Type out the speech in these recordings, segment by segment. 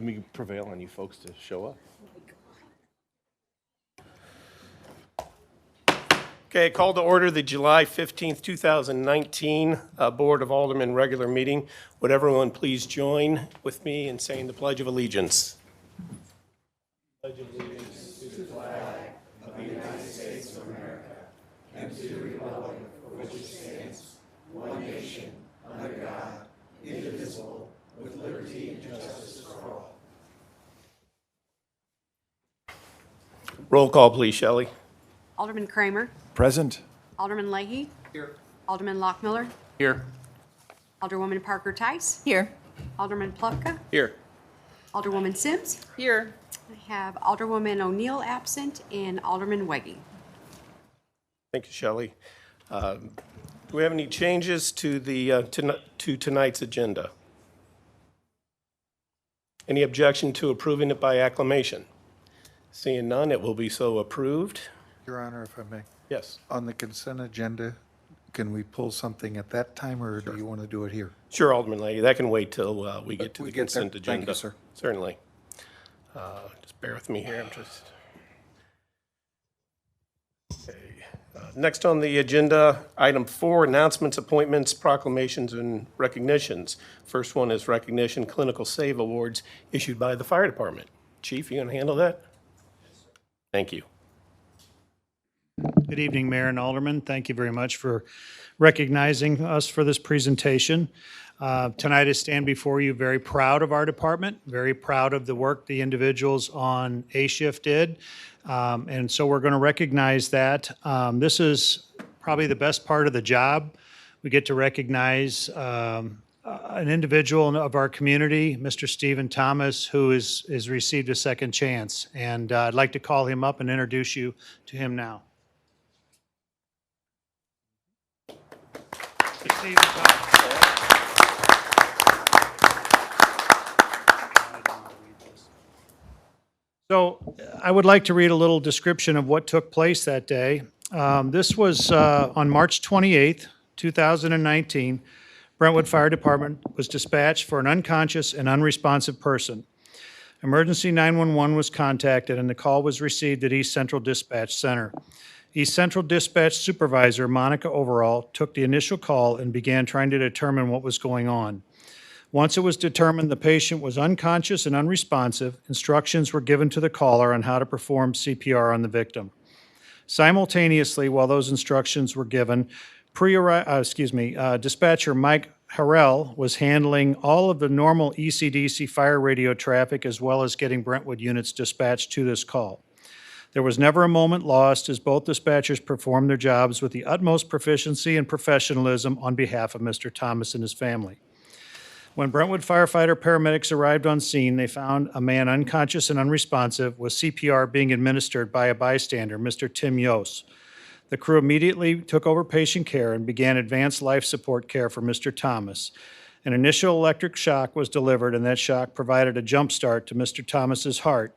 Let me prevail on you folks to show up. Okay, call to order the July 15th, 2019 Board of Aldermen regular meeting. Would everyone please join with me in saying the Pledge of Allegiance? Pledge of allegiance to the flag of the United States of America and to the republic for which it stands, one nation, under God, indivisible, with liberty and justice for all. Roll call, please, Shelley. Alderman Kramer. Present. Alderman Leahy. Here. Alderman Lockmiller. Here. Alderwoman Parker Tice. Here. Alderman Plufka. Here. Alderwoman Sims. Here. I have Alderwoman O'Neill absent and Alderman Weggie. Thank you, Shelley. Do we have any changes to the to tonight's agenda? Any objection to approving it by acclamation? Seeing none, it will be so approved. Your Honor, if I may, Yes. on the consent agenda, can we pull something at that time, or do you want to do it here? Sure, Alderman Leahy. That can wait till we get to We the get there. consent agenda. Thank you, sir. Certainly. Just bear with me here. Okay. Next on the agenda, item 4, announcements, appointments, proclamations, and recognitions. First one is recognition Clinical Save Awards issued by the Fire Department. Chief, you going to handle that? Thank you. Good evening, Mayor and Alderman. Thank you very much for recognizing us for this presentation. Tonight I stand before you very proud of our department, very proud of the work the individuals on A Shift did. And so we're going to recognize that. This is probably the best part of the job. We get to recognize an individual of our community, Mr. Stephen Thomas, who has received a second chance. And I'd like to call him up and introduce you to him now. Stephen Thomas. So I would like to read a little description of what took place that day. This was on March 28th, 2019. Brentwood Fire Department was dispatched for an unconscious and unresponsive person. Emergency 911 was contacted and the call was received at East Central Dispatch Center. East Central Dispatch Supervisor Monica Overall took the initial call and began trying to determine what was going on. Once it was determined the patient was unconscious and unresponsive, instructions were given to the caller on how to perform CPR on the victim. Simultaneously, while those instructions were given, dispatcher Mike Harrell was handling all of the normal ECDC fire radio traffic as well as getting Brentwood units dispatched to this call. There was never a moment lost as both dispatchers performed their jobs with the utmost proficiency and professionalism on behalf of Mr. Thomas and his family. When Brentwood firefighter paramedics arrived on scene, they found a man unconscious and unresponsive with CPR being administered by a bystander, Mr. Tim Yos. The crew immediately took over patient care and began advanced life support care for Mr. Thomas. An initial electric shock was delivered, and that shock provided a jump start to Mr. Thomas's heart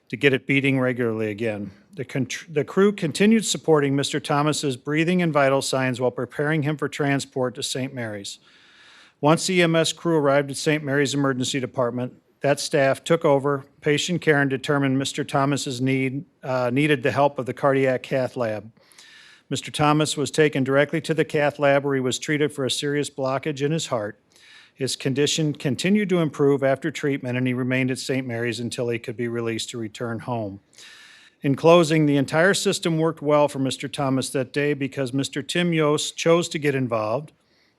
to get it beating regularly again. The crew continued supporting Mr. Thomas's breathing and vital signs while preparing him for transport to St. Mary's. Once the EMS crew arrived at St. Mary's Emergency Department, that staff took over patient care and determined Mr. Thomas's needed the help of the cardiac cath lab. Mr. Thomas was taken directly to the cath lab where he was treated for a serious blockage in his heart. His condition continued to improve after treatment, and he remained at St. Mary's until he could be released to return home. In closing, the entire system worked well for Mr. Thomas that day because Mr. Tim Yos chose to get involved.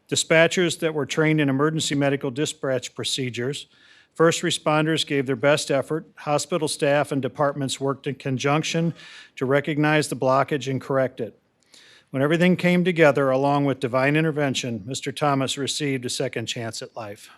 Dispatchers that were trained in emergency medical dispatch procedures, first responders gave their best effort, hospital staff and departments worked in conjunction to recognize the blockage and correct it. When everything came together, along with divine intervention, Mr. Thomas received a second chance at life.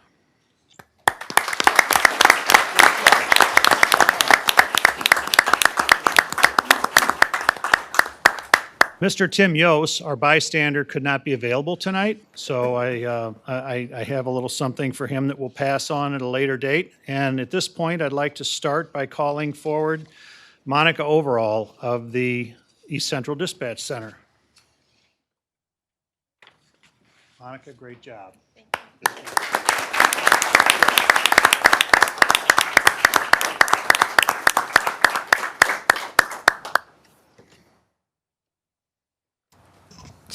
Mr. Tim Yos, our bystander, could not be available tonight, so I have a little something for him that we'll pass on at a later date. And at this point, I'd like to start by calling forward Monica Overall of the East Central Dispatch Center. Monica, great job. Thank you.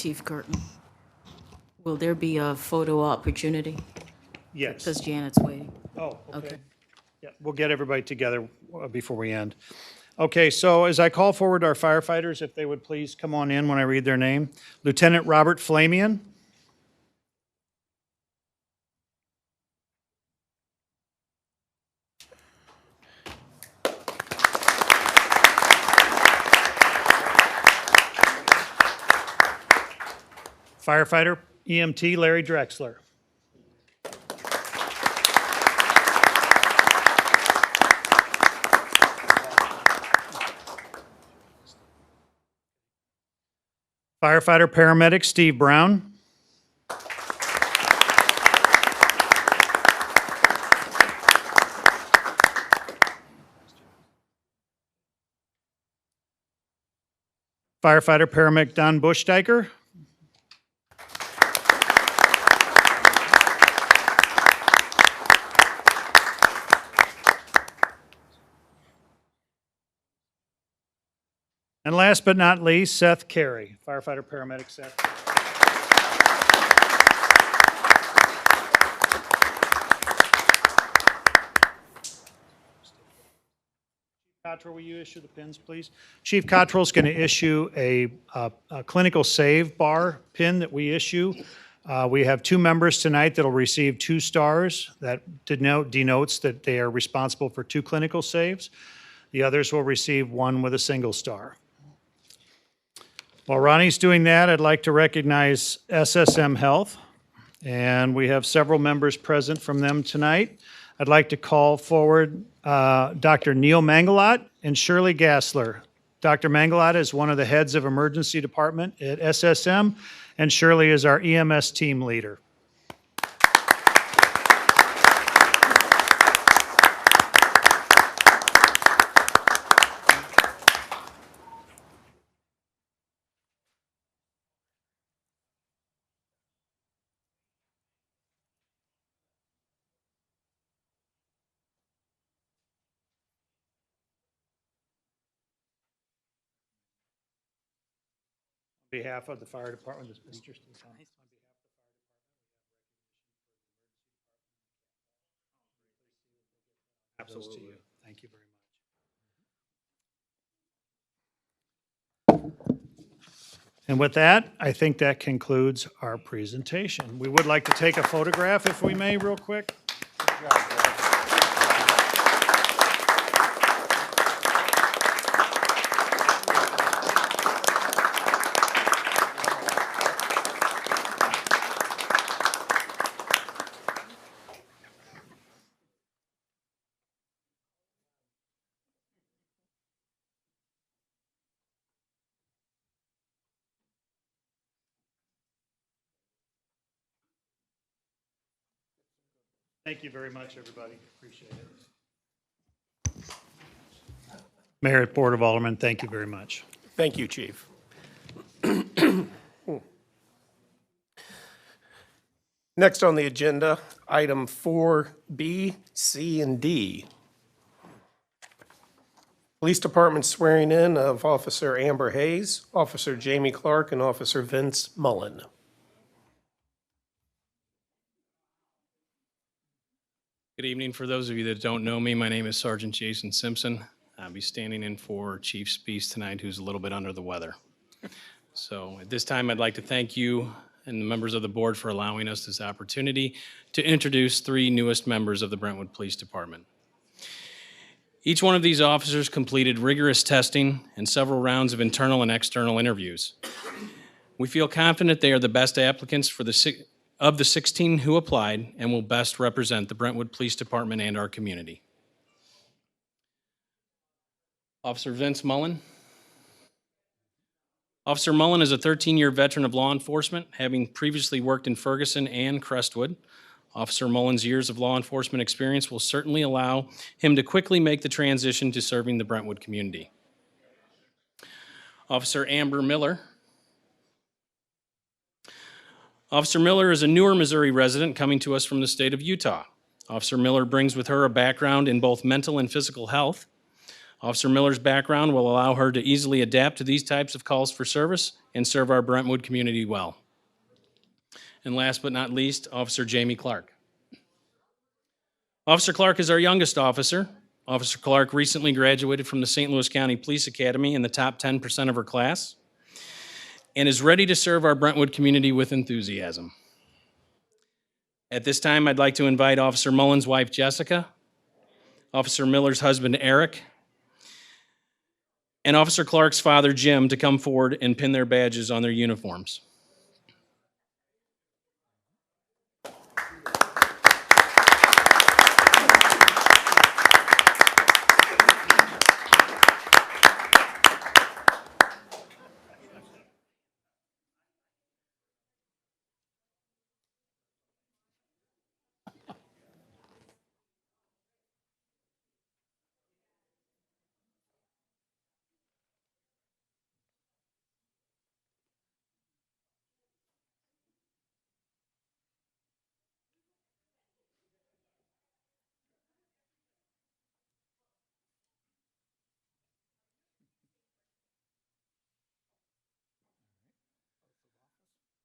Chief Curtin. Will there be a photo opportunity? Yes. Because Janet's waiting. Oh, okay. Okay. Yeah, we'll get everybody together before we end. Okay, so as I call forward our firefighters, if they would please come on in when I read their name. Lieutenant Robert Flamian. Firefighter EMT Larry Drexler. Firefighter paramedic Steve Brown. Firefighter paramedic Don Bushdiker. And last but not least, Seth Carey, firefighter paramedic Seth. Cottrell, will you issue the pins, please? Chief Cottrell's going to issue a clinical save bar pin that we issue. We have 2 members tonight that'll receive 2 stars. That denotes that they are responsible for 2 clinical saves. The others will receive 1 with a single star. While Ronnie's doing that, I'd like to recognize SSM Health, and we have several members present from them tonight. I'd like to call forward Dr. Neil Mangalot and Shirley Gassler. Dr. Mangalot is one of the heads of emergency department at SSM, and Shirley is our EMS team leader. On behalf of the fire department, this Mr. Steve. Absolutely. Thank you very much. And with that, I think that concludes our presentation. We would like to take a photograph, if we may, real quick. Thank you very much, everybody. Appreciate it. Mayor, Board of Aldermen, thank you very much. Thank you, Chief. Next on the agenda, item 4B, C, and D. Police Department swearing in of Officer Amber Hayes, Officer Jamie Clark, and Officer Vince Mullen. Good evening. For those of you that don't know me, my name is Sergeant Jason Simpson. I'll be standing in for Chief Spees tonight, who's a little bit under the weather. So at this time, I'd like to thank you and the members of the board for allowing us this opportunity to introduce 3 newest members of the Brentwood Police Department. Each one of these officers completed rigorous testing and several rounds of internal and external interviews. We feel confident they are the best applicants for of the 16 who applied and will best represent the Brentwood Police Department and our community. Officer Vince Mullen. Officer Mullen is a 13-year veteran of law enforcement, having previously worked in Ferguson and Crestwood. Officer Mullen's years of law enforcement experience will certainly allow him to quickly make the transition to serving the Brentwood community. Officer Amber Miller. Officer Miller is a newer Missouri resident coming to us from the state of Utah. Officer Miller brings with her a background in both mental and physical health. Officer Miller's background will allow her to easily adapt to these types of calls for service and serve our Brentwood community well. And last but not least, Officer Jamie Clark. Officer Clark is our youngest officer. Officer Clark recently graduated from the St. Louis County Police Academy in the top 10% of her class and is ready to serve our Brentwood community with enthusiasm. At this time, I'd like to invite Officer Mullen's wife, Jessica, Officer Miller's husband, Eric, and Officer Clark's father, Jim, to come forward and pin their badges on their uniforms.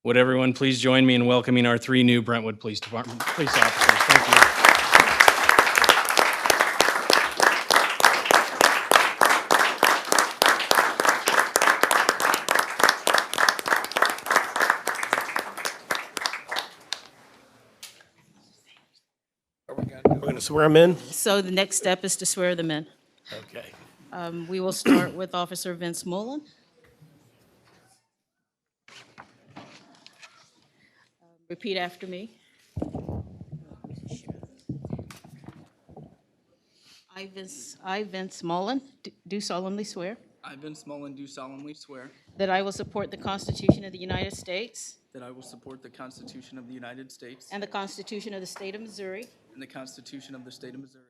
Would everyone please join me in welcoming our 3 new Brentwood Police Department police officers? Thank you. We're going to swear them in? So the next step is to swear them in. Okay. We will start with Officer Vince Mullen. Repeat after me. I, Vince Mullen, do solemnly swear I, Vince Mullen, do solemnly swear that I will support the Constitution of the United States that I will support the Constitution of the United States and the Constitution of the State of Missouri and the Constitution of the State of Missouri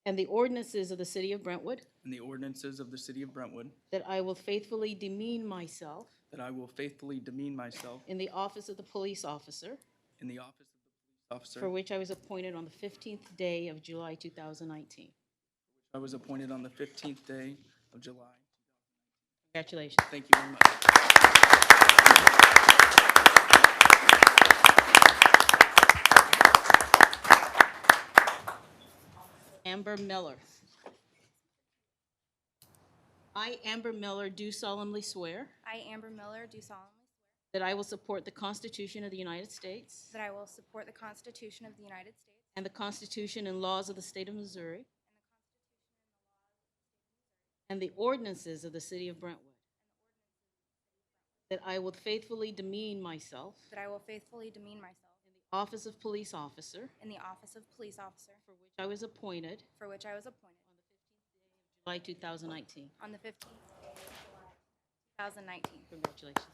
and the ordinances of the City of Brentwood, and the ordinances of the City of Brentwood, that I will faithfully demean myself that I will faithfully demean myself in the office of the police officer in the office of the police officer for which I was appointed on the 15th day of July 2019. I was appointed on the 15th day of July. Congratulations. Thank you very much. Amber Miller. I, Amber Miller, do solemnly swear I, Amber Miller, do solemnly swear that I will support the Constitution of the United States that I will support the Constitution of the United States and the Constitution and laws of the State of Missouri and the ordinances of the City of Brentwood, that I will faithfully demean myself that I will faithfully demean myself in the office of police officer in the office of police officer for which I was appointed for which I was appointed July 2019. on the 15th day of July 2019. Congratulations.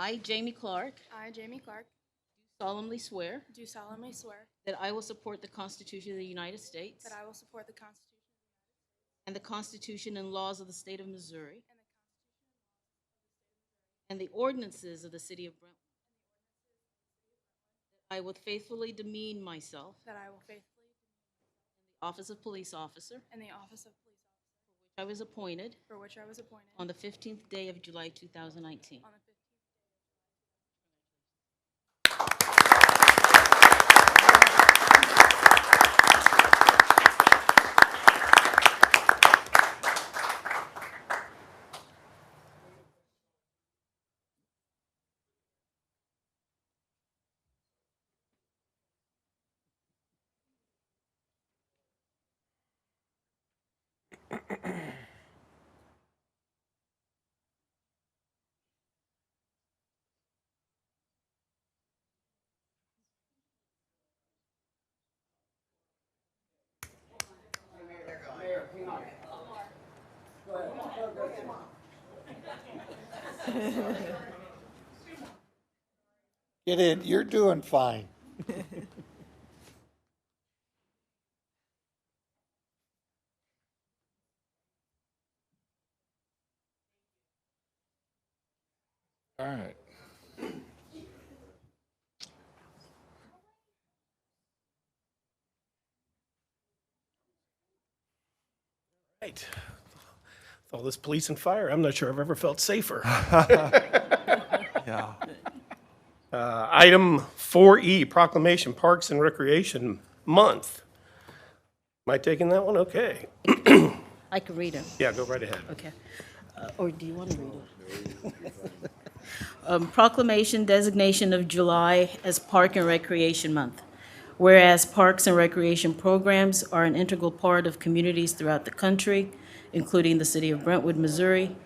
I, Jamie Clark, I, Jamie Clark, solemnly swear do solemnly swear that I will support the Constitution of the United States that I will support the Constitution and the Constitution and laws of the State of Missouri and the ordinances of the City of Brentwood. I will faithfully demean myself that I will faithfully in the office of police officer in the office of police officer I was appointed for which I was appointed on the 15th day of July 2019. on the 15th. Get in, you're doing fine. All right. Right. With all this police and fire, I'm not sure I've ever felt safer. Yeah. Item 4E, Proclamation Parks and Recreation Month. Am I taking that one? Okay. I could read it. Yeah, go right ahead. Okay. Or do you want to read it? Proclamation designation of July as Park and Recreation Month. Whereas parks and recreation programs are an integral part of communities throughout the country, including the city of Brentwood, Missouri,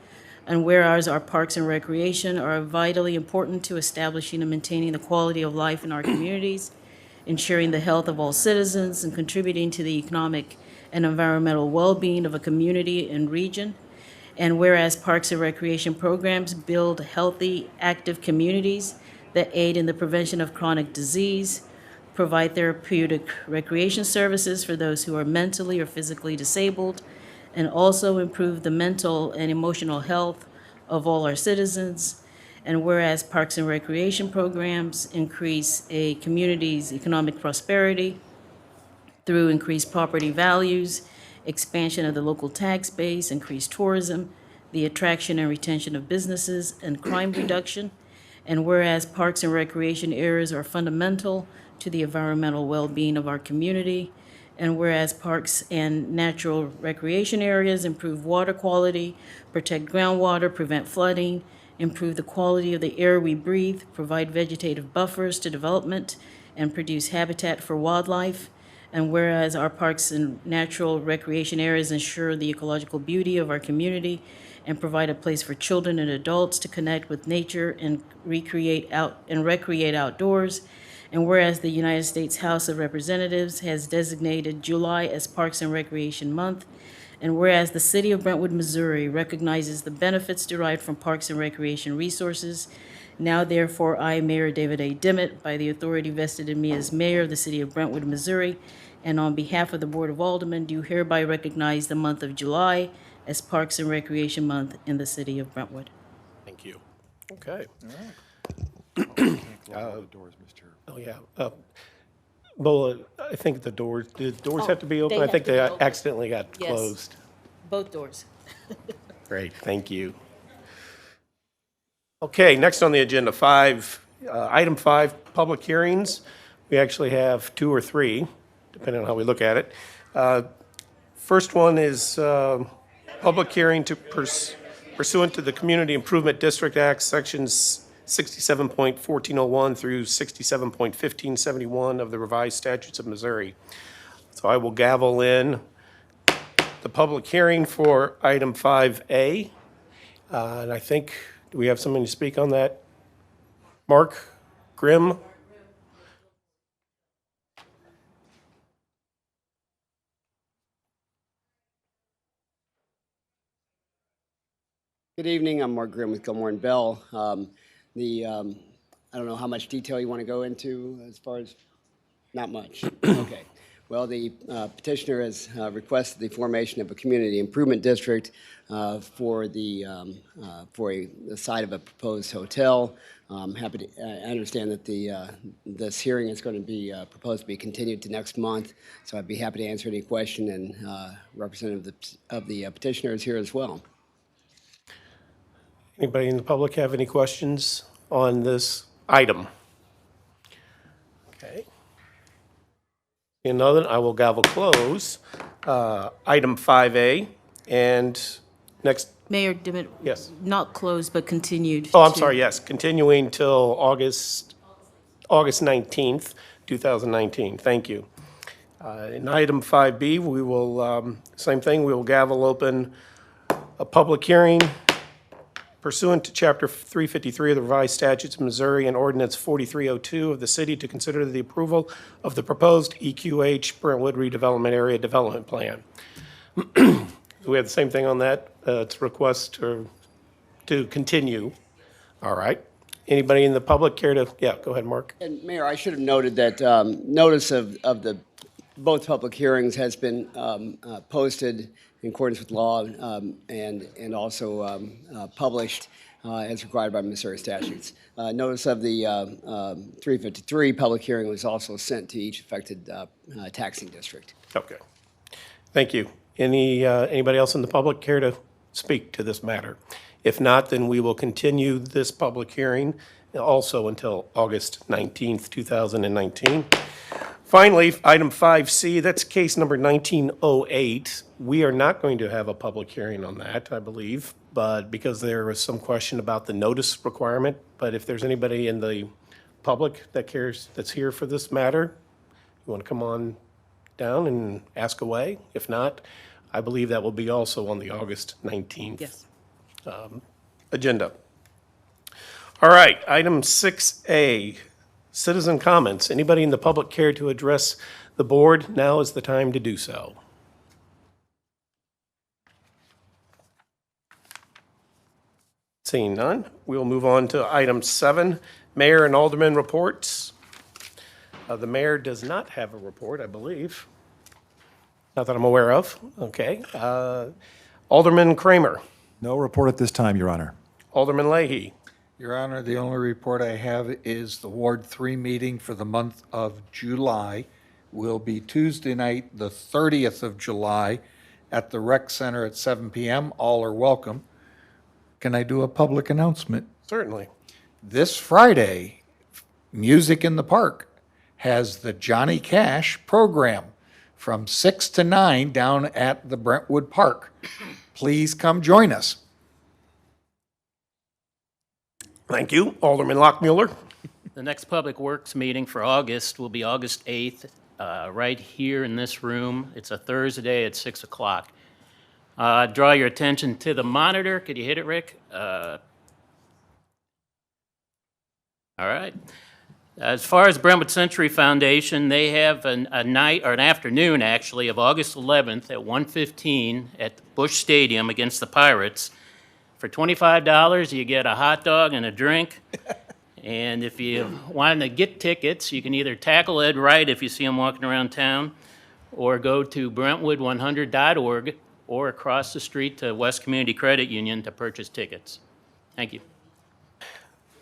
and whereas our parks and recreation are vitally important to establishing and maintaining the quality of life in our communities, ensuring the health of all citizens, and contributing to the economic and environmental well-being of a community and region. And whereas parks and recreation programs build healthy, active communities that aid in the prevention of chronic disease, provide therapeutic recreation services for those who are mentally or physically disabled, and also improve the mental and emotional health of all our citizens. And whereas parks and recreation programs increase a community's economic prosperity through increased property values, expansion of the local tax base, increased tourism, the attraction and retention of businesses, and crime reduction. And whereas parks and recreation areas are fundamental to the environmental well-being of our community, and whereas parks and natural recreation areas improve water quality, protect groundwater, prevent flooding, improve the quality of the air we breathe, provide vegetative buffers to development, and produce habitat for wildlife. And whereas our parks and natural recreation areas ensure the ecological beauty of our community and provide a place for children and adults to connect with nature and recreate outdoors. And whereas the United States House of Representatives has designated July as Parks and Recreation Month, and whereas the city of Brentwood, Missouri recognizes the benefits derived from parks and recreation resources, now therefore I, Mayor David A. Dimmitt, by the authority vested in me as mayor of the city of Brentwood, Missouri, and on behalf of the Board of Aldermen, do hereby recognize the month of July as Parks and Recreation Month in the city of Brentwood. Thank you. Okay. Oh, yeah. Bola, I think did the doors have to be open? they I have think to they be open. accidentally got Yes. closed. Both doors. Great, thank you. Okay, next on the agenda, item 5, public hearings. We actually have 2 or 3, depending on how we look at it. First one is public hearing to pursuant to the Community Improvement District Act, sections 67.1401 through 67.1571 of the revised statutes of Missouri. So I will gavel in the public hearing for item 5A. And I think, do we have somebody to speak on that? Mark Grimm? Good evening. I'm Mark Grimm with Gilmore and Bell. I don't know how much detail you want to go into as far as, not much. Okay. Well, the petitioner has requested the formation of a community improvement district for the site of a proposed hotel. Happy to, I understand that this hearing is going to be proposed to be continued to next month, so I'd be happy to answer any question, and representative of the petitioner is here as well. Anybody in the public have any questions on this item? Okay. Another, I will gavel close. Item 5A, and next, Mayor Dimmitt. Yes. Not closed, but continued. oh, I'm to- sorry, yes, continuing till August 19th, 2019. Thank you. In item 5B, we will, same thing, we will gavel open a public hearing pursuant to Chapter 353 of the revised statutes of Missouri and Ordinance 4302 of the city to consider the approval of the proposed EQH Brentwood redevelopment area development plan. We have the same thing on that. It's a request to continue. All right. Anybody in the public care to, yeah, go ahead, Mark. And Mayor, I should have noted that notice of the both public hearings has been posted in accordance with law and also published as required by Missouri statutes. Notice of the 353 public hearing was also sent to each affected taxing district. Okay. Thank you. Anybody else in the public care to speak to this matter? If not, then we will continue this public hearing also until August 19th, 2019. Finally, item 5C, that's case number 1908. We are not going to have a public hearing on that, I believe, but because there was some question about the notice requirement. But if there's anybody in the public that cares, that's here for this matter, you want to come on down and ask away? If not, I believe that will be also on the August 19th Yes. agenda. All right, item 6A, citizen comments. Anybody in the public care to address the board? Now is the time to do so. Seeing none, we'll move on to item 7, mayor and alderman reports. The mayor does not have a report, I believe. Not that I'm aware of. Okay. Alderman Kramer. No report at this time, Your Honor. Alderman Leahy. Your Honor, the only report I have is the Ward 3 meeting for the month of July will be Tuesday night, the 30th of July, at the Rec Center at 7 p.m. All are welcome. Can I do a public announcement? Certainly. This Friday, Music in the Park has the Johnny Cash program from 6 to 9 down at the Brentwood Park. Please come join us. Thank you. Alderman Lockmuller. The next Public Works meeting for August will be August 8th, right here in this room. It's a Thursday at 6 o'clock. Draw your attention to the monitor. Could you hit it, Rick? All right. As far as Brentwood Century Foundation, they have a night, or an afternoon, actually, of August 11th at 1:15 at Busch Stadium against the Pirates. For $25, you get a hot dog and a drink. And if you want to get tickets, you can either tackle Ed Wright if you see him walking around town, or go to Brentwood100.org, or across the street to West Community Credit Union to purchase tickets. Thank you.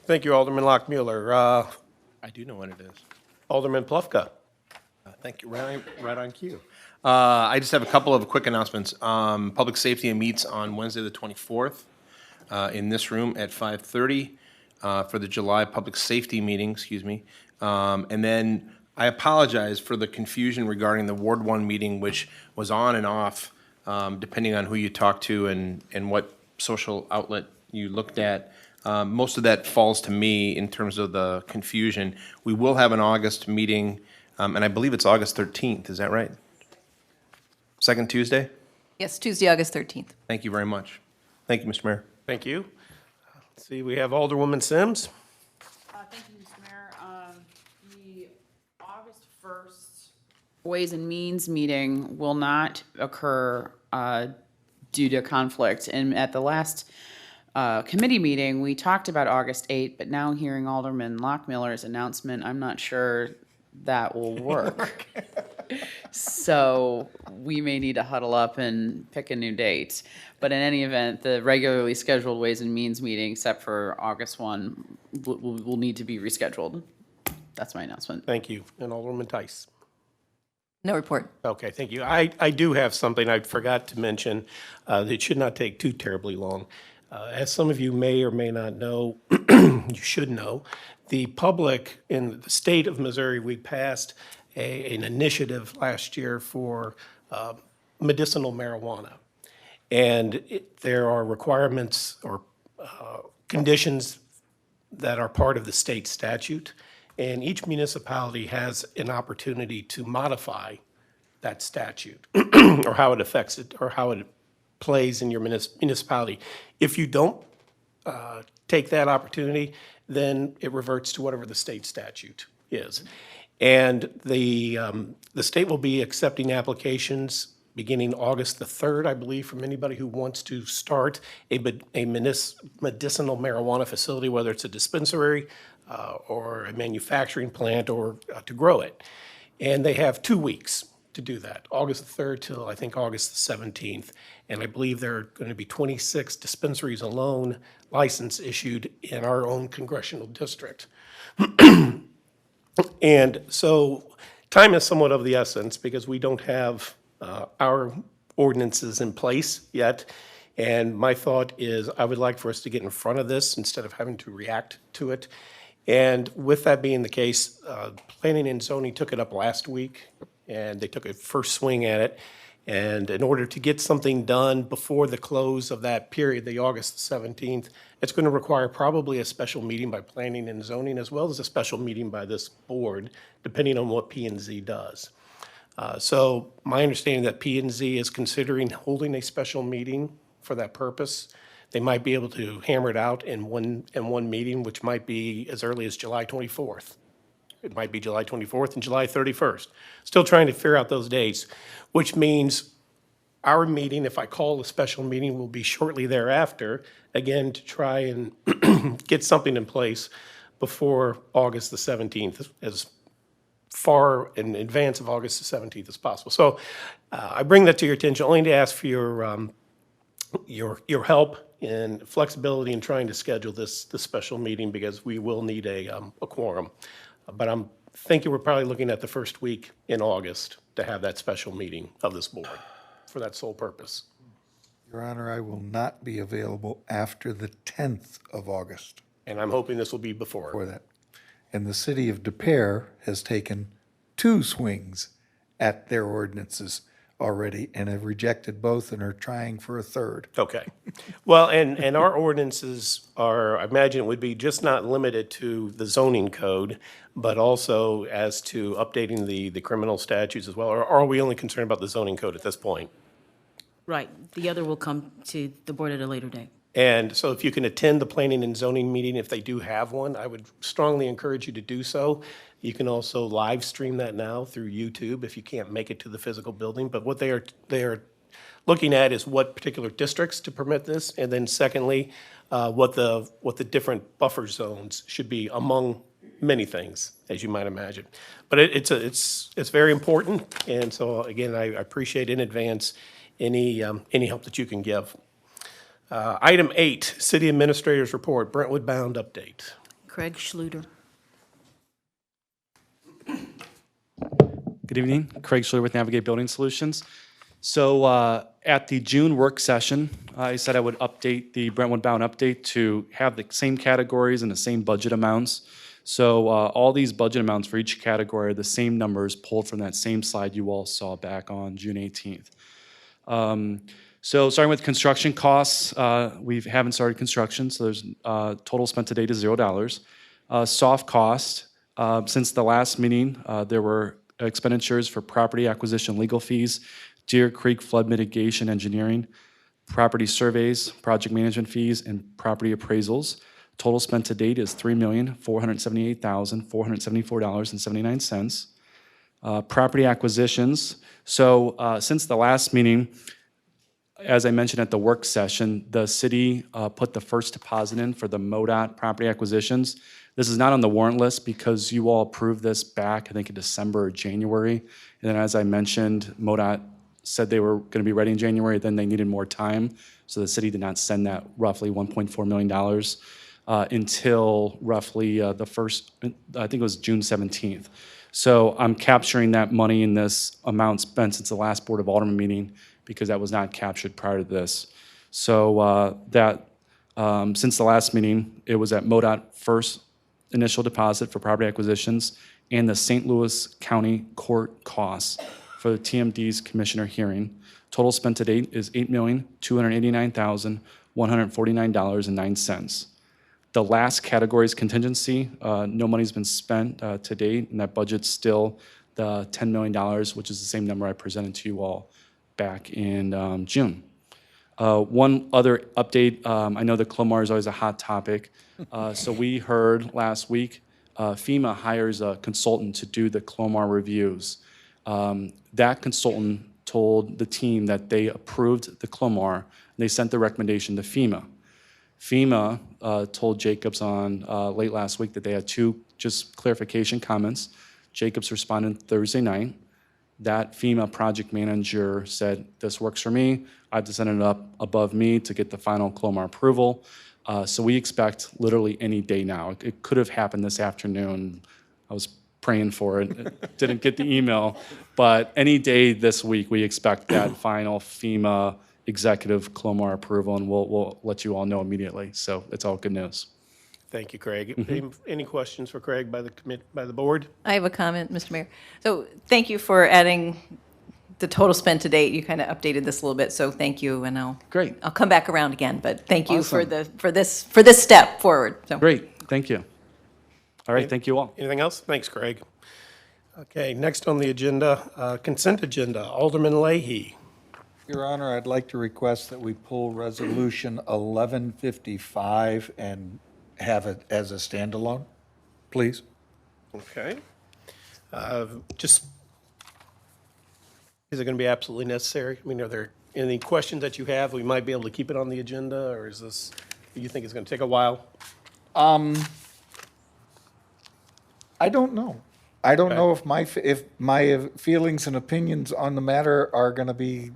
Thank you, Alderman Lockmuller. I do know what it is. Alderman Plufka. Thank you. Right on cue. I just have a couple of quick announcements. Public Safety meets on Wednesday, the 24th, in this room at 5:30 for the July Public Safety meeting, excuse me. And then I apologize for the confusion regarding the Ward 1 meeting, which was on and off, depending on who you talked to and what social outlet you looked at. Most of that falls to me in terms of the confusion. We will have an August meeting, and I believe it's August 13th. Is that right? Second Tuesday? Yes, Tuesday, August 13th. Thank you very much. Thank you, Mr. Mayor. Thank you. Let's see, we have Alderwoman Sims. Thank you, Mr. Mayor. The August 1st Ways and Means meeting will not occur due to conflict. And at the last committee meeting, we talked about August 8th, but now hearing Alderman Lockmiller's announcement, I'm not sure that will work. So we may need to huddle up and pick a new date. But in any event, the regularly scheduled Ways and Means meeting, except for August 1, will need to be rescheduled. That's my announcement. Thank you. And Alderman Tice. No report. Okay, thank you. I do have something I forgot to mention that should not take too terribly long. As some of you may or may not know, you should know, the public in the state of Missouri, we passed an initiative last year for medicinal marijuana. And there are requirements or conditions that are part of the state statute. And each municipality has an opportunity to modify that statute or how it affects it or how it plays in your municipality. If you don't take that opportunity, then it reverts to whatever the state statute is. And the state will be accepting applications beginning August the 3rd, I believe, from anybody who wants to start a medicinal marijuana facility, whether it's a dispensary or a manufacturing plant or to grow it. And they have 2 weeks to do that, August the 3rd till, I think, August the 17th. And I believe there are going to be 26 dispensaries alone license issued in our own congressional district. And so time is somewhat of the essence because we don't have our ordinances in place yet. And my thought is I would like for us to get in front of this instead of having to react to it. And with that being the case, Planning and Zoning took it up last week, and they took a first swing at it. And in order to get something done before the close of that period, the August 17th, it's going to require probably a special meeting by Planning and Zoning as well as a special meeting by this board, depending on what P and Z does. So my understanding that P and Z is considering holding a special meeting for that purpose. They might be able to hammer it out in one meeting, which might be as early as July 24th. It might be July 24th and July 31st. Still trying to figure out those dates, which means our meeting, if I call a special meeting, will be shortly thereafter, again, to try and get something in place before August the 17th, as far in advance of August the 17th as possible. So I bring that to your attention only to ask for your help and flexibility in trying to schedule this special meeting because we will need a quorum. But I'm thinking we're probably looking at the first week in August to have that special meeting of this board for that sole purpose. Your Honor, I will not be available after the 10th of August And I'm hoping this will be before. for that. And the city of De Pere has taken 2 swings at their ordinances already and have rejected both and are trying for a third. Okay. Well, and our ordinances are, I imagine it would be just not limited to the zoning code, but also as to updating the criminal statutes as well, or are we only concerned about the zoning code at this point? Right. The other will come to the board at a later date. And so if you can attend the planning and zoning meeting, if they do have one, I would strongly encourage you to do so. You can also live stream that now through YouTube if you can't make it to the physical building. But what they are looking at is what particular districts to permit this, and then secondly, what the different buffer zones should be among many things, as you might imagine. But it's very important, and so again, I appreciate in advance any help that you can give. Item 8, City Administrator's Report, Brentwood Bound Update. Craig Schluter. Good evening, Craig Schluter with Navigate Building Solutions. So at the June work session, I said I would update the Brentwood Bound Update to have the same categories and the same budget amounts. So all these budget amounts for each category are the same numbers pulled from that same slide you all saw back on June 18th. So starting with construction costs, we haven't started construction, so there's total spent to date is $0. Soft cost, since the last meeting, there were expenditures for property acquisition legal fees, Deer Creek flood mitigation engineering, property surveys, project management fees, and property appraisals. Total spent to date is $3,478,474.79. Property acquisitions, so since the last meeting, as I mentioned at the work session, the city put the first deposit in for the MoDOT property acquisitions. This is not on the warrant list because you all approved this back, I think, in December or January. And then as I mentioned, MoDOT said they were going to be ready in January, then they needed more time. So the city did not send that roughly $1.4 million until roughly the first, I think it was June 17th. So I'm capturing that money in this amount spent since the last Board of Aldermen meeting because that was not captured prior to this. So since the last meeting, it was at MoDOT first initial deposit for property acquisitions and the St. Louis County Court costs for the TMD's commissioner hearing. Total spent to date is $8,289,149.09. The last category is contingency. No money's been spent to date, and that budget's still the $10 million, which is the same number I presented to you all back in June. One other update, I know the Clomar is always a hot topic. So we heard last week FEMA hires a consultant to do the Clomar reviews. That consultant told the team that they approved the Clomar, and they sent the recommendation to FEMA. FEMA told Jacobs on late last week that they had 2 just clarification comments. Jacobs responded Thursday night. that FEMA project manager said, this works for me. I have to send it up above me to get the final CLOMAR approval. So we expect literally any day now. It could have happened this afternoon. I was praying for it. Didn't get the email. But any day this week, we expect that final FEMA executive CLOMAR approval, and we'll let you all know immediately. So it's all good news. Thank you, Craig. Any questions for Craig by the board? I have a comment, Mr. Mayor. So thank you for adding the total spent to date. You kind of updated this a little bit, so thank you, and I'll come back around again. But thank you for this step forward. So. Great, thank you. All right, thank you all. Anything else? Thanks, Craig. Okay, next on the agenda, consent agenda, Alderman Leahy. Your Honor, I'd like to request that we pull Resolution 1155 and have it as a standalone, please. Okay. Just, is it going to be absolutely necessary? I mean, are there any questions that you have? We might be able to keep it on the agenda, or is this, you think it's going to take a while? I don't know. I don't know if my feelings and opinions on the matter are going to be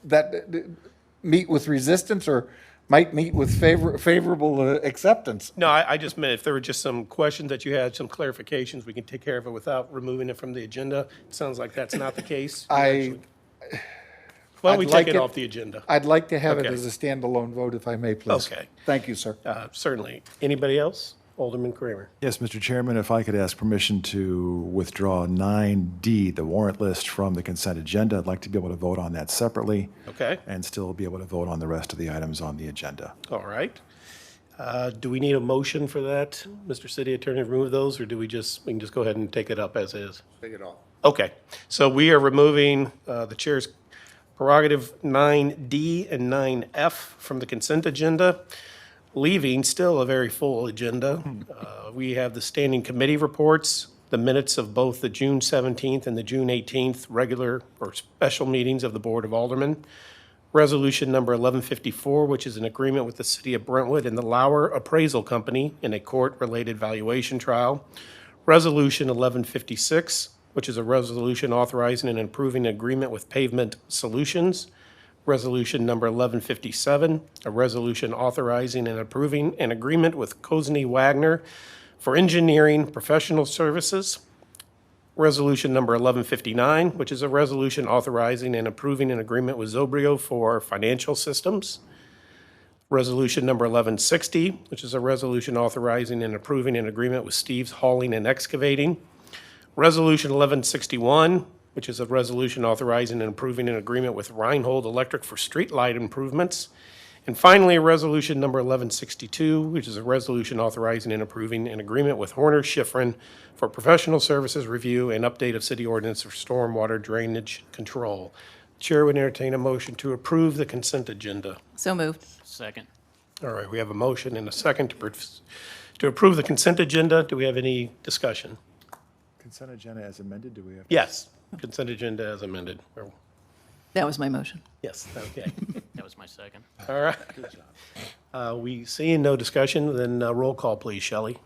that meet with resistance or might meet with favorable acceptance. No, I just meant if there were just some questions that you had, some clarifications, we can take care of it without removing it from the agenda. It sounds like that's not the case. Why don't we take it off the agenda? I'd like to have it as a standalone vote, if I may, please. Okay. Thank you, sir. Certainly. Anybody else? Alderman Kramer. Yes, Mr. Chairman, if I could ask permission to withdraw 9D, the warrant list, from the consent agenda, I'd like to be able to vote on that separately. Okay. And still be able to vote on the rest of the items on the agenda. All right. Do we need a motion for that, Mr. City Attorney, to remove those, or we can just go ahead and take it up as is? Take it off. Okay. So we are removing the chair's prerogative 9D and 9F from the consent agenda, leaving still a very full agenda. We have the standing committee reports, the minutes of both the June 17th and the June 18th regular or special meetings of the Board of Aldermen. Resolution number 1154, which is an agreement with the City of Brentwood and the Lauer Appraisal Company in a court-related valuation trial. Resolution 1156, which is a resolution authorizing and approving an agreement with Pavement Solutions. Resolution number 1157, a resolution authorizing and approving an agreement with Cosney Wagner for engineering professional services. Resolution number 1159, which is a resolution authorizing and approving an agreement with Zobrio for financial systems. Resolution number 1160, which is a resolution authorizing and approving an agreement with Steve's Hauling and Excavating. Resolution 1161, which is a resolution authorizing and approving an agreement with Reinhold Electric for streetlight improvements. And finally, Resolution number 1162, which is a resolution authorizing and approving an agreement with Horner Schifrin for professional services review and update of city ordinance for stormwater drainage control. Chair would entertain a motion to approve the consent agenda. So moved. Second. All right, we have a motion and a second to approve the consent agenda. Do we have any discussion? Consent agenda as amended, do we have? Yes, consent agenda as amended. That was my motion. Yes, okay. That was my second. All right. We see no discussion, then roll call, please, Shelley.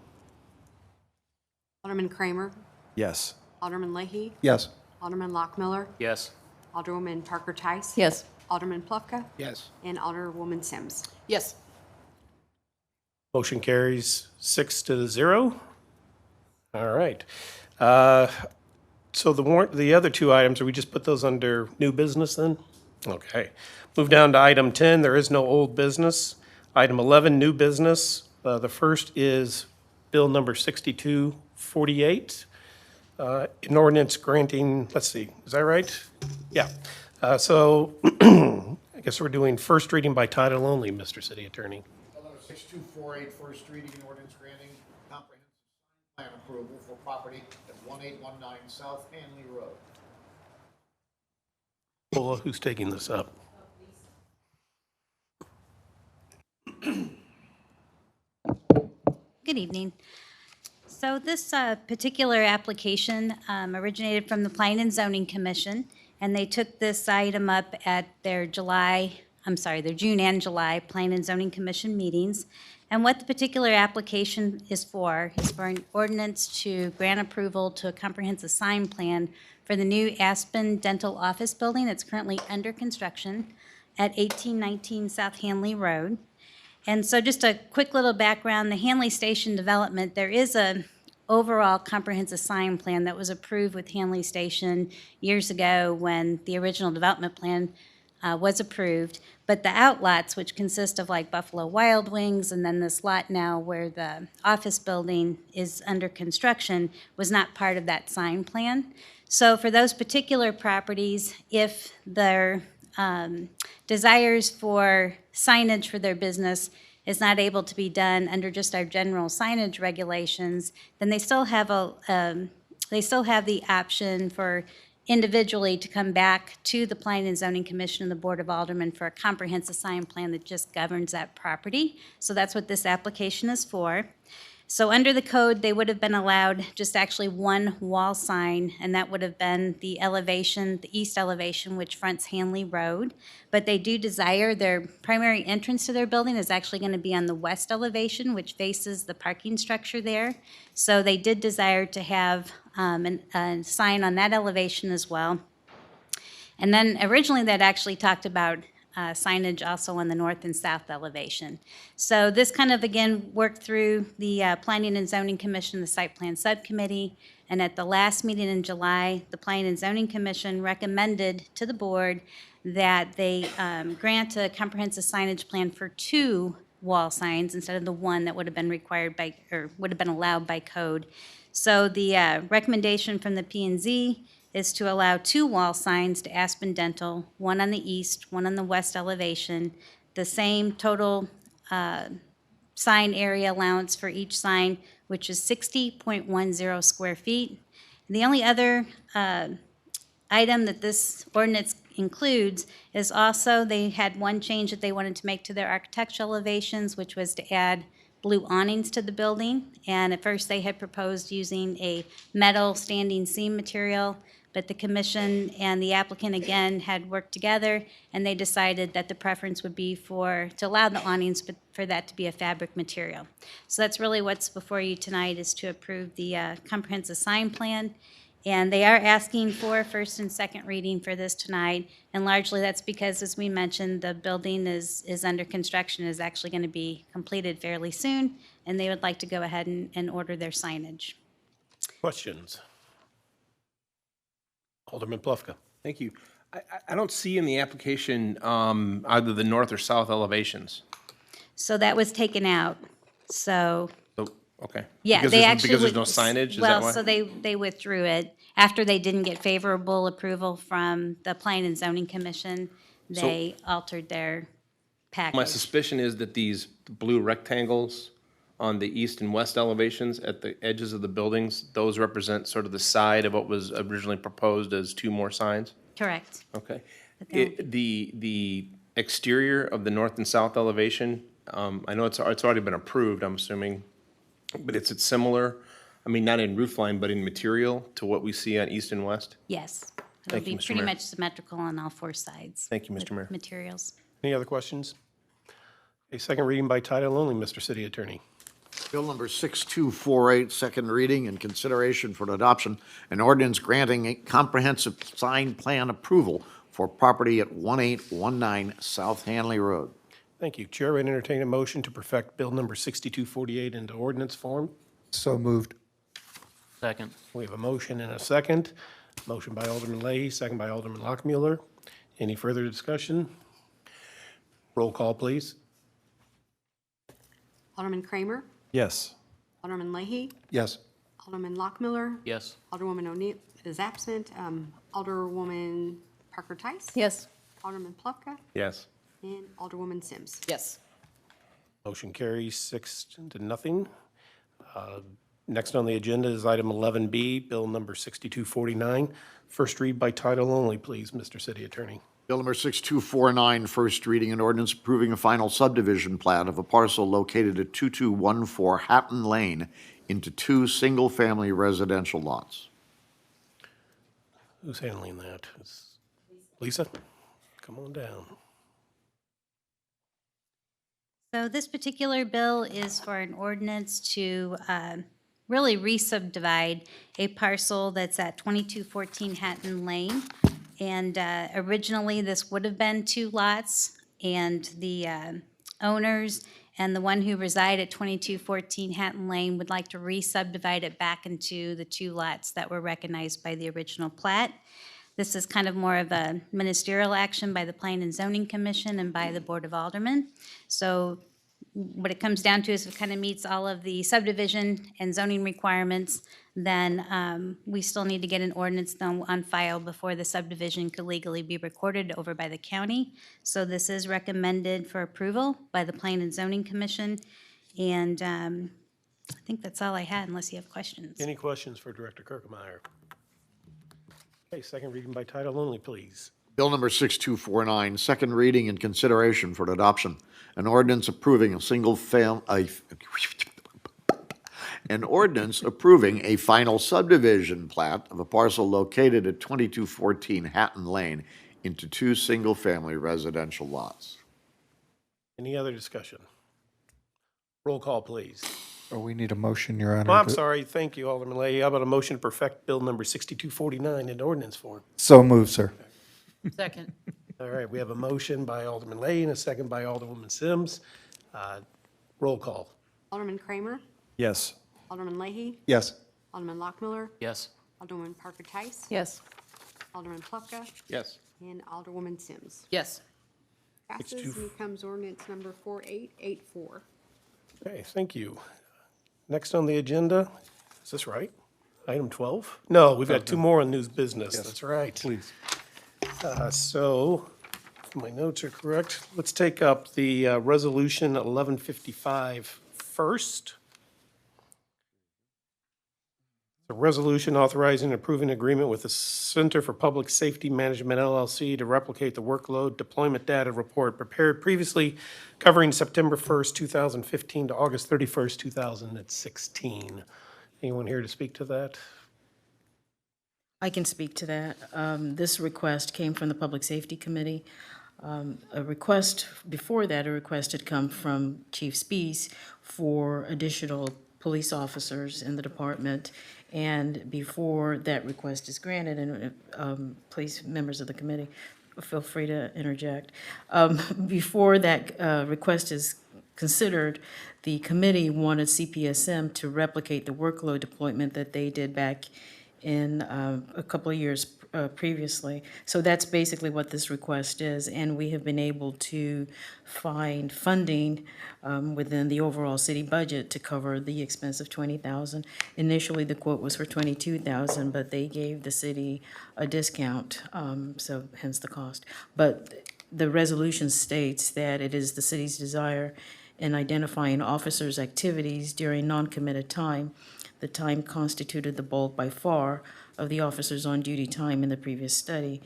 Alderman Kramer, Yes. Alderman Leahy, Yes. Alderman Lockmiller, Yes. Alderwoman Parker Tice. Yes. Alderman Plufka, Yes. and Alderwoman Sims. Yes. Motion carries 6-0. All right. So the other two items, are we just put those under new business then? Okay. Move down to item 10, there is no old business. Item 11, new business. The first is Bill number 6248. An ordinance granting, let's see, is that right? Yeah. So I guess we're doing first reading by title only, Mr. City Attorney. Bill number 6248, first reading, an ordinance granting comprehensive plan approval for property at 1819 South Hanley Road. Well, who's taking this up? Good evening. So this particular application originated from the Planning and Zoning Commission, and they took this item up at their June and July Planning and Zoning Commission meetings. And what the particular application is for an ordinance to grant approval to a comprehensive sign plan for the new Aspen Dental Office Building that's currently under construction at 1819 South Hanley Road. And so just a quick little background, the Hanley Station development, there is a overall comprehensive sign plan that was approved with Hanley Station years ago when the original development plan was approved. But the outlots, which consist of like Buffalo Wild Wings and then this lot now where the office building is under construction, was not part of that sign plan. So for those particular properties, if their desires for signage for their business is not able to be done under just our general signage regulations, then they still have the option for individually to come back to the Planning and Zoning Commission and the Board of Aldermen for a comprehensive sign plan that just governs that property. So that's what this application is for. So under the code, they would have been allowed just actually one wall sign, and that would have been the elevation, the east elevation, which fronts Hanley Road. But they do desire their primary entrance to their building is actually going to be on the west elevation, which faces the parking structure there. So they did desire to have a sign on that elevation as well. And then originally that actually talked about signage also on the north and south elevation. So this kind of, again, worked through the Planning and Zoning Commission, the Site Plan Subcommittee, and at the last meeting in July, the Planning and Zoning Commission recommended to the board that they grant a comprehensive signage plan for 2 wall signs instead of the 1 that would have been required by, or would have been allowed by code. So the recommendation from the P&Z is to allow 2 wall signs to Aspen Dental, 1 on the east, 1 on the west elevation, the same total sign area allowance for each sign, which is 60.10 square feet. The only other item that this ordinance includes is also they had one change that they wanted to make to their architectural elevations, which was to add blue awnings to the building. And at first they had proposed using a metal standing seam material, but the commission and the applicant again had worked together and they decided that the preference would be to allow the awnings, but for that to be a fabric material. So that's really what's before you tonight, is to approve the comprehensive sign plan. And they are asking for first and second reading for this tonight. And largely that's because, as we mentioned, the building is under construction, is actually going to be completed fairly soon. And they would like to go ahead and order their signage. Questions? Alderman Plufka. Thank you. I don't see in the application either the north or south elevations. So that was taken out. So, Okay. yeah, Because they there's- actually. Because there's no would- signage, is that Well, why? so they withdrew it. After they didn't get favorable approval from the Planning and Zoning Commission, they altered their package. My suspicion is that these blue rectangles on the east and west elevations at the edges of the buildings, those represent sort of the side of what was originally proposed as 2 more signs? Correct. Okay. they'll- The exterior of the north and south elevation, I know it's already been approved, I'm assuming, but it's similar, I mean, not in roof line, but in material to what we see on east and west? Yes. It'll Thank you, be Mr. pretty Mayor. much symmetrical on all 4 sides. Thank you, Mr. with Mayor. Materials. Any other questions? A second reading by title only, Mr. City Attorney. Bill number 6248, second reading and consideration for adoption, an ordinance granting a comprehensive sign plan approval for property at 1819 South Hanley Road. Thank you. Chair would entertain a motion to perfect Bill number 6248 into ordinance form. So moved. Second. We have a motion and a second. Motion by Alderman Leahy, second by Alderman Lockmuller. Any further discussion? Roll call, please. Alderman Kramer? Yes. Alderman Leahy? Yes. Alderman Lockmiller? Yes. Alderwoman O'Neill is absent. Alderwoman Parker Tice? Yes. Alderman Plufka? Yes. And Alderwoman Sims. Yes. Motion carries 6-0. Next on the agenda is item 11B, Bill number 6249. First read by title only, please, Mr. City Attorney. Bill number 6249, first reading and ordinance approving a final subdivision plat of a parcel located at 2214 Hatton Lane into 2 single-family residential lots. Who's handling that? Lisa? Come on down. So this particular bill is for an ordinance to really re-subdivide a parcel that's at 2214 Hatton Lane. And originally, this would have been 2 lots, and the owners and the one who reside at 2214 Hatton Lane would like to re-subdivide it back into the 2 lots that were recognized by the original plat. This is kind of more of a ministerial action by the Planning and Zoning Commission and by the Board of Aldermen. So what it comes down to is if it kind of meets all of the subdivision and zoning requirements, then we still need to get an ordinance on file before the subdivision could legally be recorded over by the county. So this is recommended for approval by the Planning and Zoning Commission. And I think that's all I had, unless you have questions. Any questions for Director Kirkemeyer? Okay, second reading by title only, please. Bill number 6249, second reading and consideration for adoption. An ordinance approving a final subdivision plat of a parcel located at 2214 Hatton Lane into 2 single-family residential lots. Any other discussion? Roll call, please. Oh, we need a motion, Your Honor. Oh, I'm sorry. Thank you, Alderman Leahy. How about a motion to perfect Bill number 6249 in ordinance form? So moved, sir. Second. All right, we have a motion by Alderman Leahy and a second by Alderwoman Sims. Roll call. Alderman Kramer, Yes. Alderman Leahy, Yes. Alderman Lockmiller, Yes. Alderman Parker Tice, Yes. Alderman Plufka, Yes. and Alderwoman Sims. Yes. Passes and becomes ordinance number 4884. Okay, thank you. Next on the agenda, is this right? Item 12? No, we've got 2 more on news business. That's right. Please. So, if my notes are correct, let's take up the Resolution 1155 first. A resolution authorizing and approving agreement with the Center for Public Safety Management LLC to replicate the workload deployment data report prepared previously covering September 1st, 2015 to August 31st, 2016. Anyone here to speak to that? I can speak to that. This request came from the Public Safety Committee. A request had come from Chief Spees for additional police officers in the department. And before that request is granted, and please, members of the committee, feel free to interject. Before that request is considered, the committee wanted CPSM to replicate the workload deployment that they did back in a couple of years previously. So that's basically what this request is, and we have been able to find funding within the overall city budget to cover the expense of $20,000. Initially, the quote was for $22,000, but they gave the city a discount, so hence the cost. But the resolution states that it is the city's desire in identifying officers' activities during non-committed time. The time constituted the bulk by far of the officers on duty time in the previous study.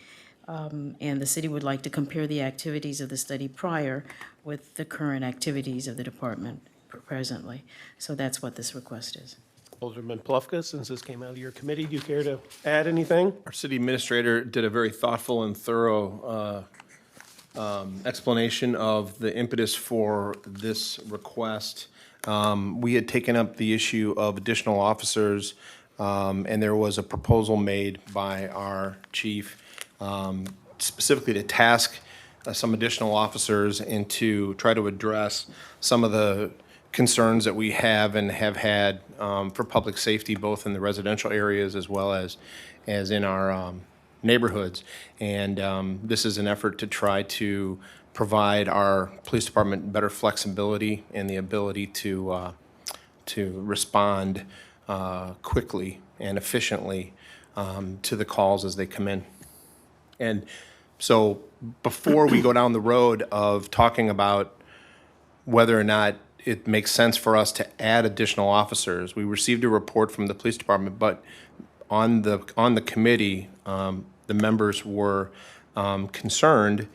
And the city would like to compare the activities of the study prior with the current activities of the department presently. So that's what this request is. Alderman Plufka, since this came out of your committee, do you care to add anything? Our city administrator did a very thoughtful and thorough explanation of the impetus for this request. We had taken up the issue of additional officers, and there was a proposal made by our chief specifically to task some additional officers and to try to address some of the concerns that we have and have had for public safety, both in the residential areas as well as in our neighborhoods. And this is an effort to try to provide our police department better flexibility and the ability to respond quickly and efficiently to the calls as they come in. And so before we go down the road of talking about whether or not it makes sense for us to add additional officers, we received a report from the police department, but on the committee, the members were concerned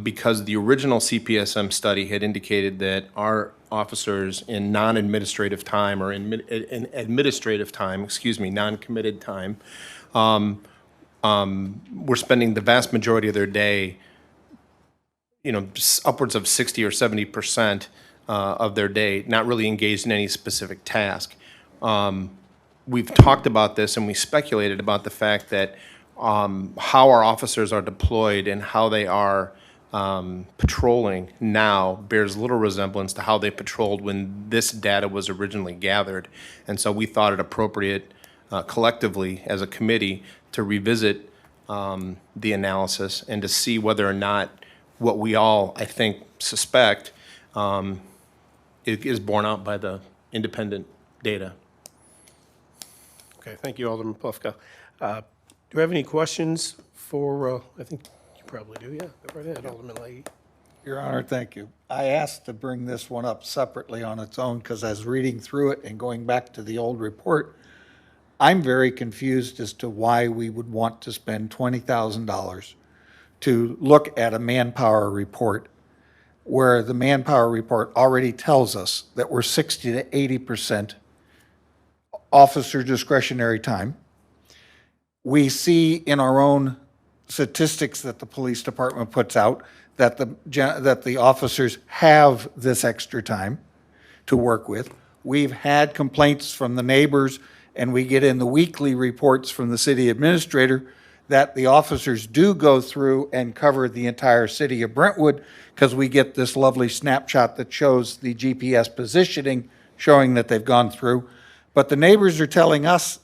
because the original CPSM study had indicated that our officers in non-administrative time or in administrative time, non-committed time, were spending the vast majority of their day upwards of 60 or 70% of their day, not really engaged in any specific task. We've talked about this and we speculated about the fact that how our officers are deployed and how they are patrolling now bears little resemblance to how they patrolled when this data was originally gathered. And so we thought it appropriate collectively as a committee to revisit the analysis and to see whether or not what we all, I think, suspect is borne out by the independent data. Okay, thank you, Alderman Plufka. Do we have any questions for, I think you probably do, yeah. Go right ahead, Alderman Leahy. Your Honor, thank you. I asked to bring this one up separately on its own because I was reading through it and going back to the old report. I'm very confused as to why we would want to spend $20,000 to look at a manpower report where the manpower report already tells us that we're 60 to 80% officer discretionary time. We see in our own statistics that the police department puts out that the officers have this extra time to work with. We've had complaints from the neighbors, and we get in the weekly reports from the city administrator that the officers do go through and cover the entire city of Brentwood, because we get this lovely snapshot that shows the GPS positioning showing that they've gone through. But the neighbors are telling us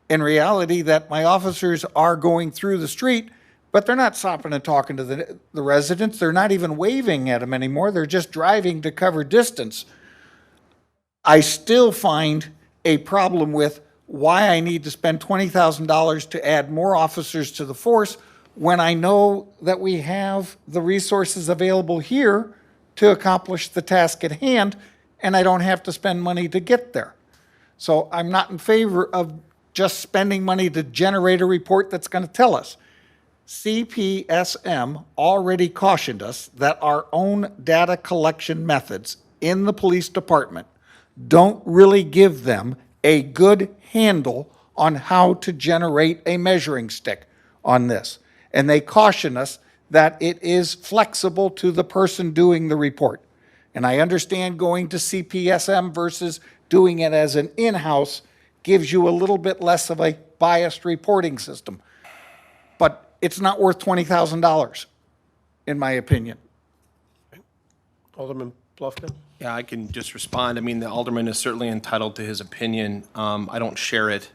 in reality that my officers are going through the street, but they're not stopping and talking to the residents. They're not even waving at them anymore. They're just driving to cover distance. I still find a problem with why I need to spend $20,000 to add more officers to the force when I know that we have the resources available here to accomplish the task at hand, and I don't have to spend money to get there. So I'm not in favor of just spending money to generate a report that's going to tell us. CPSM already cautioned us that our own data collection methods in the police department don't really give them a good handle on how to generate a measuring stick on this. And they caution us that it is flexible to the person doing the report. And I understand going to CPSM versus doing it as an in-house gives you a little bit less of a biased reporting system. But it's not worth $20,000, in my opinion. Alderman Plufka? Yeah, I can just respond. I mean, the alderman is certainly entitled to his opinion. I don't share it.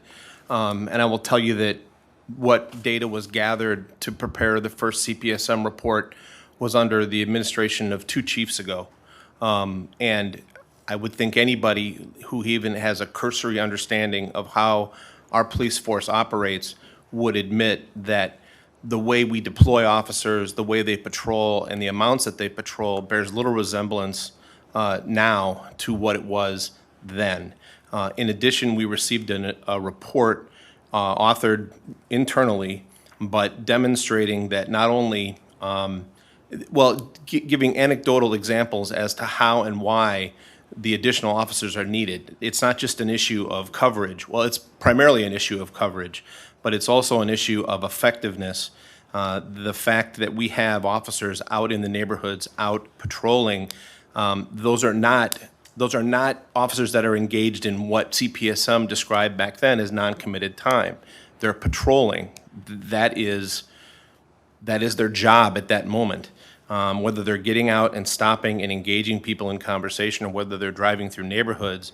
And I will tell you that what data was gathered to prepare the first CPSM report was under the administration of 2 chiefs ago. And I would think anybody who even has a cursory understanding of how our police force operates would admit that the way we deploy officers, the way they patrol, and the amounts that they patrol bears little resemblance now to what it was then. In addition, we received a report authored internally, but demonstrating that not only, giving anecdotal examples as to how and why the additional officers are needed. It's not just an issue of coverage. Well, it's primarily an issue of coverage, but it's also an issue of effectiveness. The fact that we have officers out in the neighborhoods, out patrolling, those are not officers that are engaged in what CPSM described back then as non-committed time. They're patrolling. That is their job at that moment. Whether they're getting out and stopping and engaging people in conversation or whether they're driving through neighborhoods,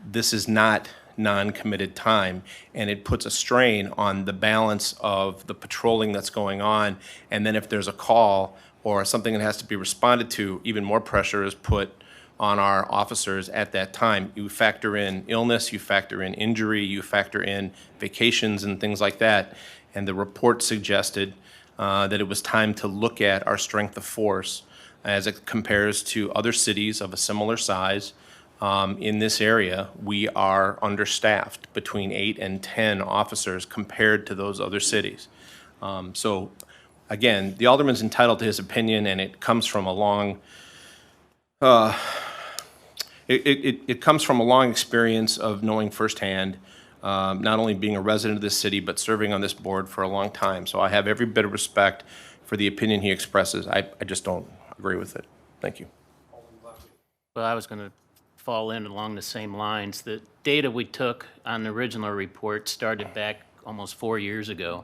this is not non-committed time, and it puts a strain on the balance of the patrolling that's going on. And then if there's a call or something that has to be responded to, even more pressure is put on our officers at that time. You factor in illness, you factor in injury, you factor in vacations and things like that. And the report suggested that it was time to look at our strength of force as it compares to other cities of a similar size. In this area, we are understaffed, between 8 and 10 officers compared to those other cities. So again, the alderman's entitled to his opinion, and it comes from a long it comes from a long experience of knowing firsthand, not only being a resident of this city, but serving on this board for a long time. So I have every bit of respect for the opinion he expresses. I just don't agree with it. Thank you. Well, I was going to fall in along the same lines. The data we took on the original report started back almost 4 years ago.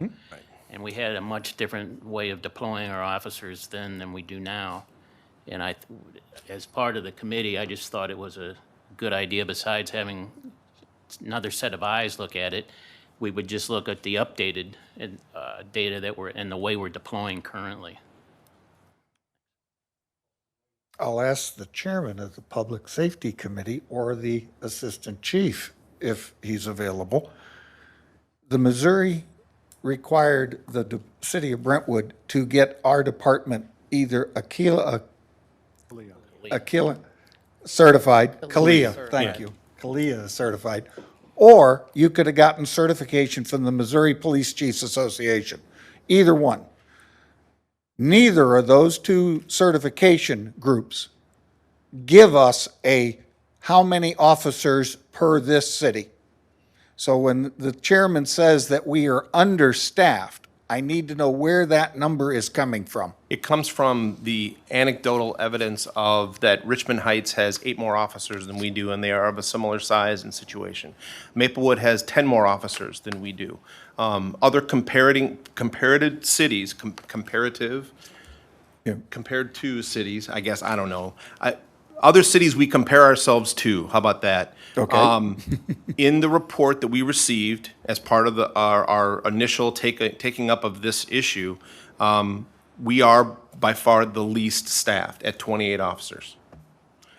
And we had a much different way of deploying our officers then than we do now. And as part of the committee, I just thought it was a good idea, besides having another set of eyes look at it, we would just look at the updated data that we're, and the way we're deploying currently. I'll ask the chairman of the Public Safety Committee or the assistant chief, if he's available. The Missouri required the city of Brentwood to get our department either Aquila certified, CALIA, thank you, CALIA certified, or you could have gotten certification from the Missouri Police Chiefs Association, either one. Neither of those two certification groups give us a how many officers per this city. So when the chairman says that we are understaffed, I need to know where that number is coming from. It comes from the anecdotal evidence of that Richmond Heights has 8 more officers than we do, and they are of a similar size and situation. Maplewood has 10 more officers than we do. Other comparative cities, compared to cities, I guess, I don't know. Other cities we compare ourselves to, how about that? Okay. In the report that we received as part of our initial taking up of this issue, we are by far the least staffed at 28 officers.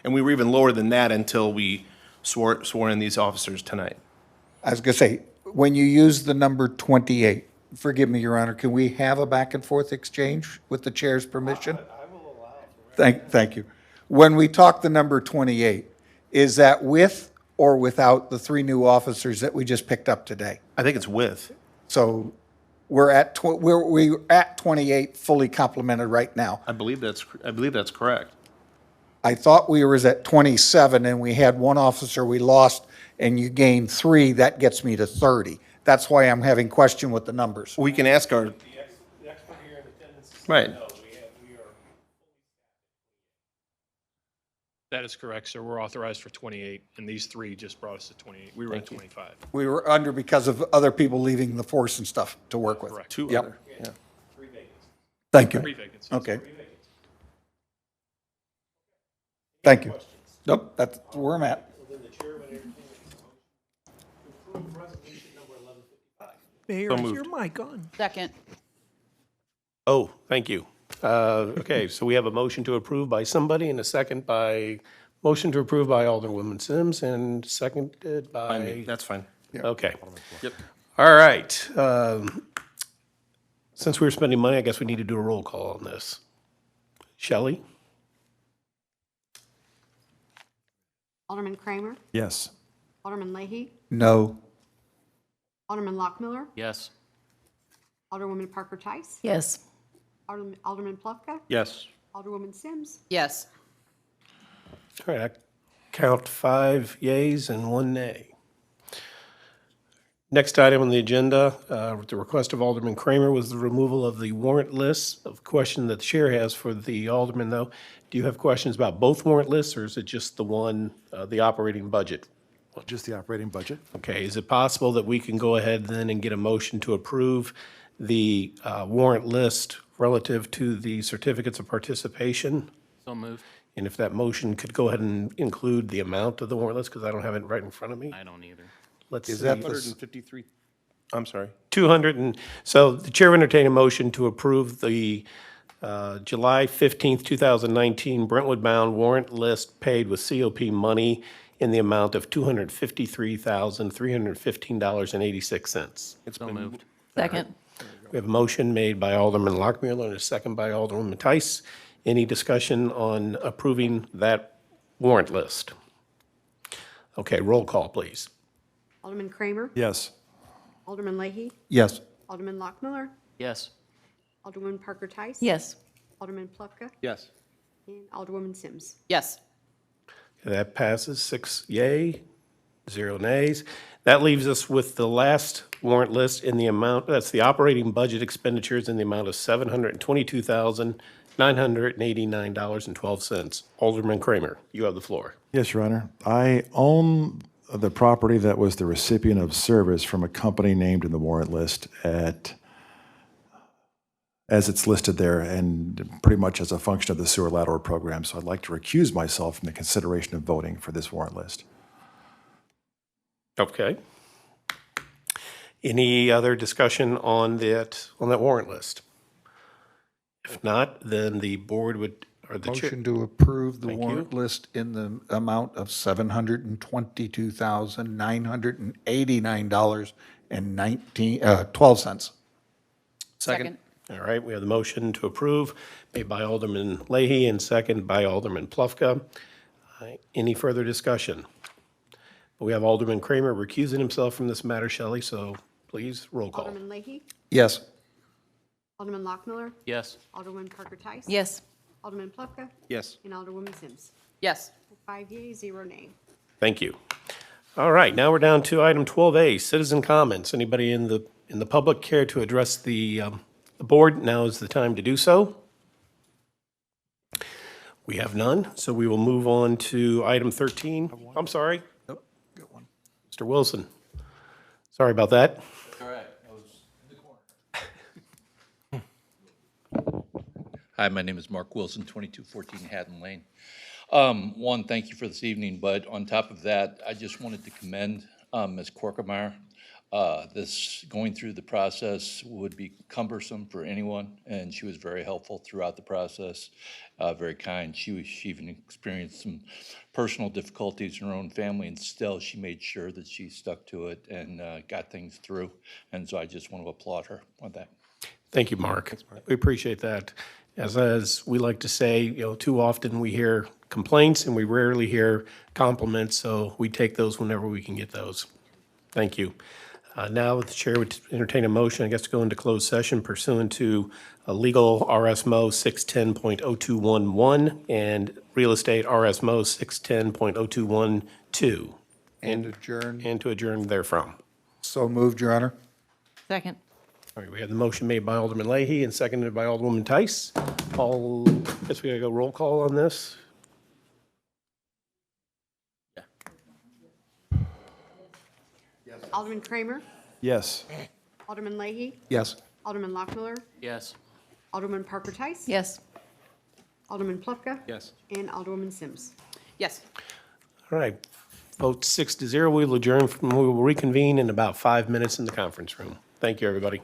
And we were even lower than that until we swore in these officers tonight. I was gonna say, when you use the number 28, forgive me, Your Honor, can we have a back and forth exchange with the chair's permission? I will allow. Thank you. When we talk the number 28, is that with or without the 3 new officers that we just picked up today? I think it's with. So we're at 28 fully complemented right now. I believe that's correct. I thought we was at 27 and we had 1 officer we lost and you gained 3, that gets me to 30. That's why I'm having question with the numbers. We can ask our, The expert here in attendance is right. no, we are. That is correct, sir. We're authorized for 28, and these 3 just brought us to 28. We were at 25. We were under because of other people leaving the force and stuff to work with. Correct. 2 Yep. other, yeah. 3 vacancies. Thank you. 3 vacancies. Okay, 3 vacancies. thank you. Nope, that's where I'm at. Well, then the chair would entertain a motion to approve resolution number 1155. So Mayor, is moved. your mic on? Second. Oh, thank you. Okay, so we have a motion to approve by somebody and a second by, motion to approve by Alderwoman Sims and seconded by. That's fine. Okay. Yep. All right. Since we're spending money, I guess we need to do a roll call on this. Shelley? Alderman Kramer, Yes. Alderman Leahy, No. Alderman Lockmiller, Yes. Alderwoman Parker Tice, Yes. Alderman Plufka, Yes. Alderwoman Sims. Yes. All right, I count 5 yeas and 1 nay. Next item on the agenda, at the request of Alderman Kramer, was the removal of the warrant list. A question that the chair has for the alderman, though. Do you have questions about both warrant lists, or is it just the one, the operating budget? Just the operating budget. Okay, is it possible that we can go ahead then and get a motion to approve the warrant list relative to the certificates of participation? So moved. And if that motion could go ahead and include the amount of the warrant list, because I don't have it right in front of me. I don't either. Let's Is see. that the 253, I'm sorry. 200 and, so the chair will entertain a motion to approve the July 15th, 2019 Brentwood-bound warrant list paid with COP money in the amount of $253,315.86. It's So been moved. Second. We have a motion made by Alderman Lockmuller and a second by Alderwoman Tice. Any discussion on approving that warrant list? Okay, roll call, please. Alderman Kramer, Yes. Alderman Leahy, Yes. Alderman Lockmiller, Yes. Alderwoman Parker Tice. Yes. Alderman Plufka, Yes. and Alderwoman Sims. Yes. That passes 6 yea, 0 nays. That leaves us with the last warrant list in the amount, that's the operating budget expenditures in the amount of $989.12. Alderman Kramer, you have the floor. Yes, Your Honor. I own the property that was the recipient of service from a company named in the warrant list as it's listed there, and pretty much as a function of the sewer lateral program. So I'd like to recuse myself from the consideration of voting for this warrant list. Okay. Any other discussion on that warrant list? If not, then the board would, or the chair. Motion to approve the Thank you. warrant list in the amount of $722,989.12. Second. All right, we have the motion to approve made by Alderman Leahy and second by Alderman Plufka. Any further discussion? We have Alderman Kramer recusing himself from this matter, Shelley, so please, roll call. Alderman Leahy, Yes. Alderman Lockmiller, Yes. Alderwoman Parker Tice. Yes. Alderman Plufka, Yes. and Alderwoman Sims. Yes. 5 yeas, 0 nay. Thank you. All right, now we're down to item 12A, citizen comments. Anybody in the public care to address the board? Now is the time to do so. We have none, so we will move on to item 13. I'm sorry. Nope, got one. Mr. Wilson. Sorry about that. All right, I was in the corner. Hi, my name is Mark Wilson, 2214 Haddon Lane. One, thank you for this evening, but on top of that, I just wanted to commend Ms. Corkemeyer. This, going through the process would be cumbersome for anyone, and she was very helpful throughout the process, very kind. She even experienced some personal difficulties in her own family, and still she made sure that she stuck to it and got things through. And so I just want to applaud her on that. Thank you, Mark. We appreciate that. As we like to say, too often we hear complaints and we rarely hear compliments, so we take those whenever we can get those. Thank you. Now, the chair would entertain a motion, I guess, to go into closed session pursuant to legal RSMO 610.0211 and real estate RSMO 610.0212. And adjourn. And to adjourn therefrom. So moved, Your Honor. Second. All right, we have the motion made by Alderman Leahy and seconded by Alderwoman Tice. I guess we gotta go roll call on this. Alderman Kramer, Yes. Alderman Leahy, Yes. Alderman Lockmiller, Yes. Alderman Parker Tice. Yes. Alderman Plufka. Yes. And Alderwoman Sims. Yes. All right, vote 6-0, we will adjourn, we will reconvene in about 5 minutes in the conference room. Thank you, everybody.